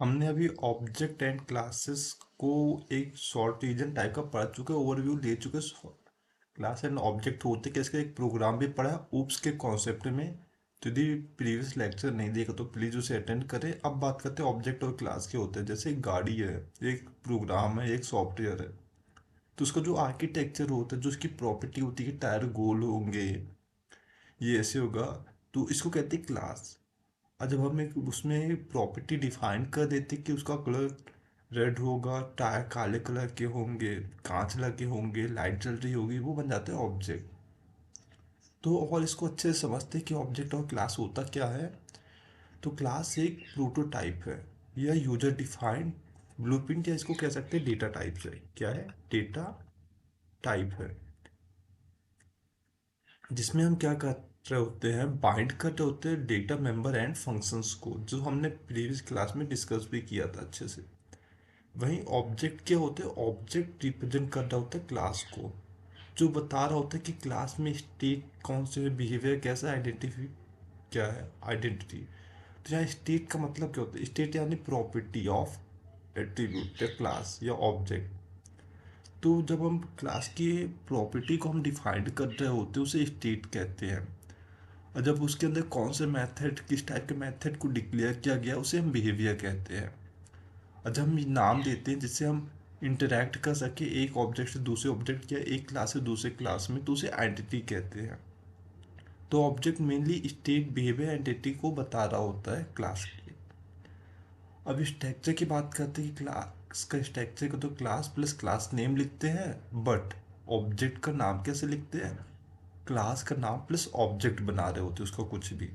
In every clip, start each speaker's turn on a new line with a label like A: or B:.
A: हमने अभी object and classes को एक शॉर्ट रीजन टाइप का पढ़ चुके, ओवरव्यू ले चुके। क्लास एंड ऑब्जेक्ट होते क्या, इसका एक प्रोग्राम भी पढ़ा ऊप्स के कॉन्सेप्ट में। तो यदि प्रीवियस लेक्चर नहीं देखा तो प्लीज उसे अटेंड करें। अब बात करते हैं ऑब्जेक्ट और क्लास के होते हैं। जैसे एक गाड़ी है, एक प्रोग्राम है, एक सॉफ्टवेयर है। तो उसका जो आर्किटेक्चर होता है, जो उसकी प्रॉपर्टी होती है कि टायर गोल होंगे, ये ऐसे होगा, तो इसको कहते हैं क्लास। और जब हम एक उसमें प्रॉपर्टी डिफाइन कर देते कि उसका कलर रेड होगा, टायर काले कलर के होंगे, कांच लगे होंगे, लाइट जल रही होगी, वो बन जाता है ऑब्जेक्ट। तो और इसको अच्छे से समझते हैं कि ऑब्जेक्ट और क्लास होता क्या है। तो क्लास एक प्रोटोटाइप है या यूजर डिफाइंड ब्लूप्रिंट, या इसको कह सकते हैं डेटा टाइप है। क्या है? डेटा टाइप है, जिसमें हम क्या कर रहे होते हैं, बाइंड कर रहे होते हैं डेटा मेंबर एंड फंक्शंस को, जो हमने प्रीवियस क्लास में डिस्कस भी किया था अच्छे से। वहीं ऑब्जेक्ट क्या होते हैं? ऑब्जेक्ट रिप्रेजेंट कर रहा होता है क्लास को, जो बता रहा होता है कि क्लास में स्टेट कौन से, बिहेवियर कैसा, आइडेंटिटी क्या है, आइडेंटिटी। तो यहाँ स्टेट का मतलब क्या होता है? स्टेट यानी प्रॉपर्टी ऑफ एट्रीब्यूट या क्लास या ऑब्जेक्ट। तो जब हम क्लास की प्रॉपर्टी को हम डिफाइन कर रहे होते हैं, उसे स्टेट कहते हैं। और जब उसके अंदर कौन से मेथड, किस टाइप के मेथड को डिक्लेयर किया गया, उसे हम बिहेवियर कहते हैं। और जब हम ये नाम देते हैं जिससे हम इंटरेक्ट कर सके एक ऑब्जेक्ट से दूसरे ऑब्जेक्ट या एक क्लास से दूसरे क्लास में, तो उसे आइडेंटिटी कहते हैं। तो object mainly state, behaviour, identity को बता रहा होता है क्लास की। अब स्ट्रक्चर की बात करते हैं कि क्लास का स्ट्रक्चर को तो क्लास प्लस क्लास नेम लिखते हैं, बट ऑब्जेक्ट का नाम कैसे लिखते हैं? क्लास का नाम प्लस ऑब्जेक्ट बना रहे होते हैं उसका कुछ भी।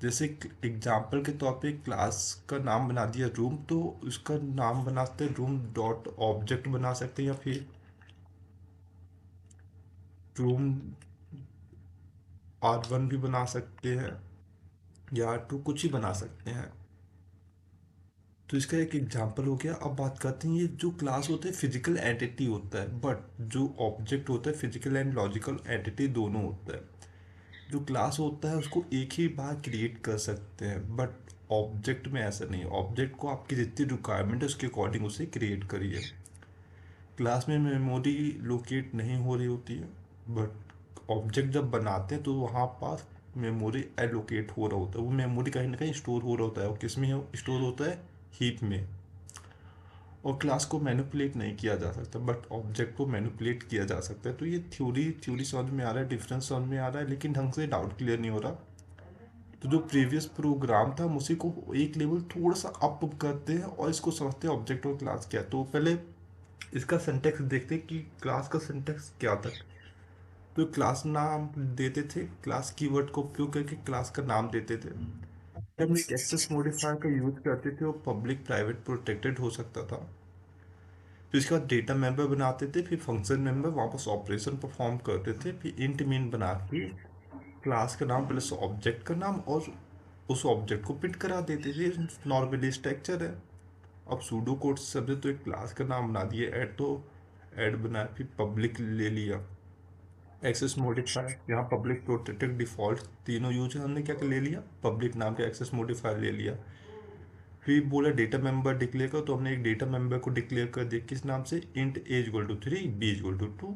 A: जैसे एग्जाम्पल के तौर पे क्लास का नाम बना दिया रूम, तो उसका नाम बनाते रूम डॉट ऑब्जेक्ट बना सकते हैं, या फिर रूम R1 भी बना सकते हैं, या R2 कुछ ही बना सकते हैं। तो इसका एक एग्जांपल हो गया। अब बात करते हैं, ये जो क्लास होता है फिजिकल एंटिटी होता है, बट जो ऑब्जेक्ट होता है फिजिकल एंड लॉजिकल एंटिटी दोनों होता है। जो क्लास होता है उसको एक ही बार क्रिएट कर सकते हैं, बट ऑब्जेक्ट में ऐसा नहीं। ऑब्जेक्ट को आपकी जितनी रिक्वायरमेंट है उसके अकॉर्डिंग उसे क्रिएट करिए। क्लास में मेमोरी लोकेट नहीं हो रही होती है, बट ऑब्जेक्ट जब बनाते हैं तो वहाँ पास मेमोरी एलोकेट हो रहा होता है। वो मेमोरी कहीं ना कहीं स्टोर हो रहा होता है, और किस में स्टोर होता है? हीप में। और क्लास को मैनिपुलेट नहीं किया जा सकता, बट ऑब्जेक्ट को मैनिपुलेट किया जा सकता है। तो ये थ्योरी थ्योरी समझ में आ रहा है, डिफरेंस समझ में आ रहा है, लेकिन ढंग से डाउट क्लियर नहीं हो रहा। तो जो प्रीवियस प्रोग्राम था हम उसी को एक लेवल थोड़ा सा अप करते हैं और इसको समझते हैं ऑब्जेक्ट और क्लास क्या है। तो पहले इसका सिंटेक्स देखते हैं कि क्लास का सिंटेक्स क्या था। तो क्लास नाम देते थे, क्लास कीवर्ड का उपयोग करके क्लास का नाम देते थे। जब हम एक एक्सेस मॉडिफायर का यूज करते थे, वो पब्लिक प्राइवेट प्रोटेक्टेड हो सकता था। फिर इसके बाद डेटा मेंबर बनाते थे, फिर फंक्शन मेंबर वापस ऑपरेशन परफॉर्म करते थे, फिर इंट मीन बना के क्लास का नाम प्लस ऑब्जेक्ट का नाम, और उस ऑब्जेक्ट को पिट करा देते थे। नॉर्मली स्ट्रक्चर है। अब सूडो कोड से समझे तो एक क्लास का नाम बना दिया ऐड, तो ऐड बनाया, फिर पब्लिक ले लिया। एक्सेस मॉडिफायर, यहाँ पब्लिक प्रोटेक्टेड डिफॉल्ट तीनों यूज है, हमने क्या ले लिया? पब्लिक नाम का एक्सेस मॉडिफायर ले लिया। फिर बोला डेटा मेंबर डिक्लेयर कर, तो हमने एक डेटा मेंबर को डिक्लेयर कर दिया, किस नाम से? Int a equal to 3, b equal to 2।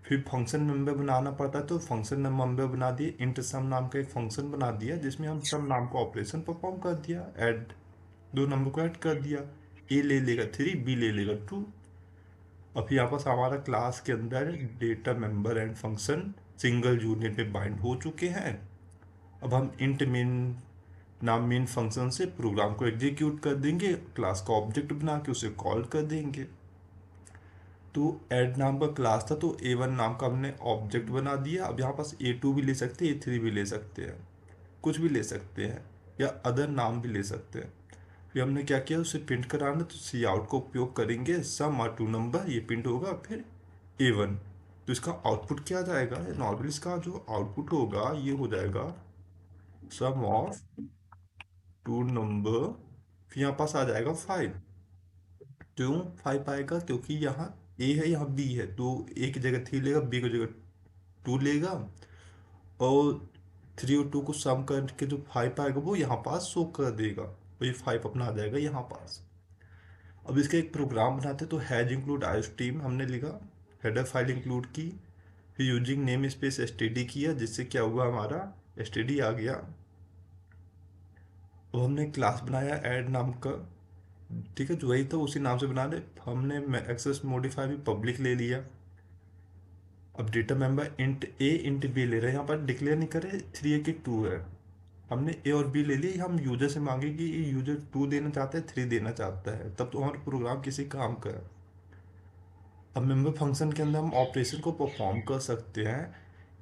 A: फिर फंक्शन मेंबर बनाना पड़ता है, तो फंक्शन मेंबर बना दिए, इंट सम नाम का एक फंक्शन बना दिया, जिसमें हम सम नाम का ऑपरेशन परफॉर्म कर दिया, ऐड, दो नंबर को ऐड कर दिया। ए ले लेगा 3, बी ले लेगा 2। और फिर यहाँ पर हमारा क्लास के अंदर data member and function single unit में बाइंड हो चुके हैं। अब हम इंट मेन नाम मेन फंक्शन से प्रोग्राम को एग्जीक्यूट कर देंगे, क्लास का ऑब्जेक्ट बना के उसे कॉल कर देंगे। तो ऐड नाम का क्लास था, तो A1 नाम का हमने ऑब्जेक्ट बना दिया। अब यहाँ पास A2 भी ले सकते हैं, A3 भी ले सकते हैं, कुछ भी ले सकते हैं, या अदर नाम भी ले सकते हैं। फिर हमने क्या किया, उसे प्रिंट कराना, तो सी आउट का उपयोग करेंगे, सम और टू नंबर, ये प्रिंट होगा। फिर A1, तो इसका आउटपुट क्या जाएगा? नॉर्मली इसका जो आउटपुट होगा ये हो जाएगा सम ऑफ टू नंबर। फिर यहाँ पास आ जाएगा 5। क्यों 5 आएगा? क्योंकि यहाँ ए है, यहाँ बी है, तो ए की जगह 3 लेगा, बी की जगह 2 लेगा, और 3 और 2 को सम करके जो 5 आएगा वो यहाँ पास शो कर देगा। और ये 5 अपना आ जाएगा यहाँ पास। अब इसका एक प्रोग्राम बनाते तो हैज इंक्लूड आईओस्ट्रीम हमने लिखा, हेडर फाइल इंक्लूड की, फिर यूजिंग नेम स्पेस एसटीडी किया, जिससे क्या हुआ हमारा एसटीडी आ गया। अब हमने क्लास बनाया ऐड नाम का, ठीक है, जो वही था उसी नाम से बना ले। हमने एक्सेस मॉडिफाई भी पब्लिक ले लिया। अब डेटा मेंबर इंट ए इंट बी ले रहे हैं, यहाँ पर डिक्लेयर नहीं करे 3 की 2 है, हमने ए और बी ले लिए। हम यूजर से मांगे कि ये यूजर 2 देना चाहता है 3 देना चाहता है, तब तो हमारा प्रोग्राम किसी काम का है। अब मेंबर फंक्शन के अंदर हम ऑपरेशन को परफॉर्म कर सकते हैं,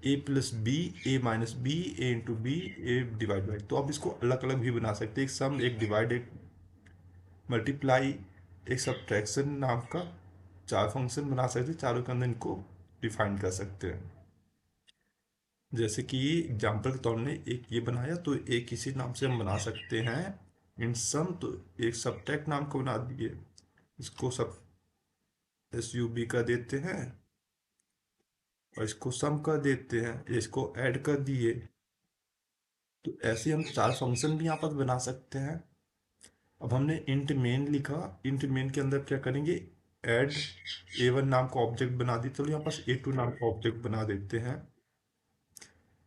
A: A plus B, A minus B, A into B, A divide by. तो अब इसको अलग अलग भी बना सकते हैं, एक सम, एक डिवाइड, एक मल्टीप्लाई, एक सब्ट्रैक्शन नाम का 4 फंक्शन बना सकते हैं, चारों के अंदर इनको डिफाइन कर सकते हैं। जैसे कि एग्जाम्पल के तौर में एक ये बनाया, तो एक इसी नाम से हम बना सकते हैं इन सम, तो एक सब्ट्रैक्ट नाम को बना दिए, इसको सब एस यू बी कर देते हैं, और इसको सम कर देते हैं, इसको ऐड कर दिए। तो ऐसे हम 4 फंक्शन भी यहाँ पर बना सकते हैं। अब हमने इंट मेन लिखा, इंट मेन के अंदर क्या करेंगे, ऐड ए वन नाम का ऑब्जेक्ट बना दी, चलो यहाँ पास ए टू नाम का ऑब्जेक्ट बना देते हैं,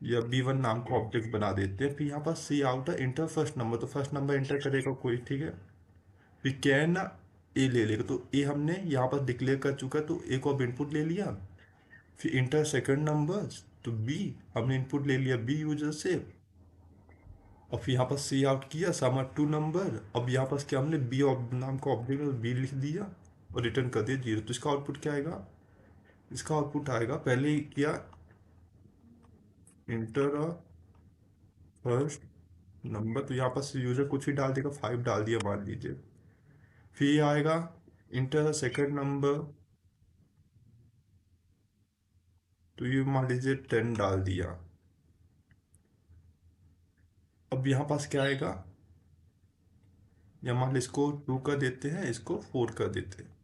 A: या बी वन नाम का ऑब्जेक्ट बना देते हैं। फिर यहाँ पर सी आउट इंटर फर्स्ट नंबर, तो फर्स्ट नंबर इंटर करेगा कोई, ठीक है। फिर कैन ए ले लेगा, तो ए हमने यहाँ पर डिक्लेयर कर चुका, तो ए को अब इनपुट ले लिया। फिर इंटर सेकंड नंबर, तो बी हमने इनपुट ले लिया बी यूजर से, और फिर यहाँ पर सी आउट किया सम 2 नंबर। अब यहाँ पर क्या हमने बी नाम का ऑब्जेक्ट बी लिख दिया और रिटर्न कर दिया 0। तो इसका आउटपुट क्या आएगा, इसका आउटपुट आएगा, पहले ही किया इंटर फर्स्ट नंबर, तो यहाँ पर यूजर कुछ ही डाल देगा, 5 डाल दिया मान लीजिए। फिर ये आएगा इंटर सेकंड नंबर, तो ये मान लीजिए 10 डाल दिया। अब यहाँ पास क्या आएगा, या मान लीजिए इसको 2 कर देते हैं, इसको 4 कर देते हैं।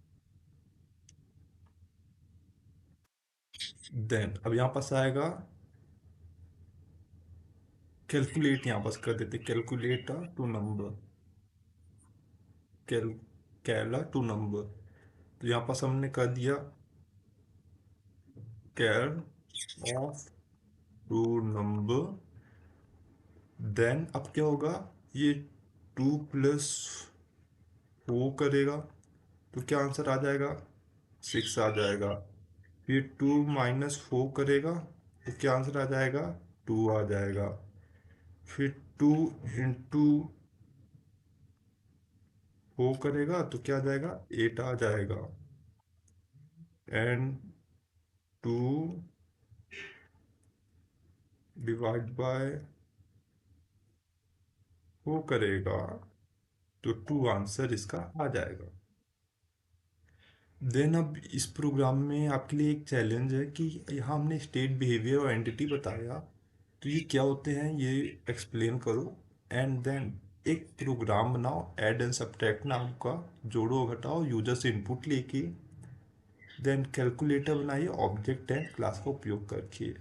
A: देन अब यहाँ पास आएगा कैलकुलेट, यहाँ पास कर देते कैलकुलेट टू नंबर, कैल कैला टू नंबर, तो यहाँ पास हमने कर दिया cal of two number. Then अब क्या होगा, ये 2 प्लस 4 करेगा, तो क्या आंसर आ जाएगा, 6 आ जाएगा। फिर 2 माइनस 4 करेगा, तो क्या आंसर आ जाएगा, 2 आ जाएगा। फिर 2 इंटू 4 करेगा, तो क्या आ जाएगा, 8 आ जाएगा। एंड 2 डिवाइड बाय 4 करेगा, तो 2 आंसर इसका आ जाएगा। देन अब इस प्रोग्राम में आपके लिए एक चैलेंज है कि यहाँ हमने स्टेट, बिहेवियर और एंटिटी बताया, तो ये क्या होते हैं ये एक्सप्लेन करो। एंड देन एक प्रोग्राम बनाओ ऐड एंड सब्ट्रैक्ट नाम का, जोड़ो घटाओ यूजर से इनपुट लेके। देन कैलकुलेटर बनाइए ऑब्जेक्ट एंड क्लास का उपयोग करके।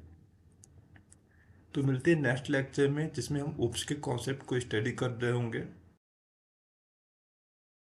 A: तो मिलते हैं नेक्स्ट लेक्चर में, जिसमें हम ओप्स के कॉन्सेप्ट को स्टडी कर रहे होंगे।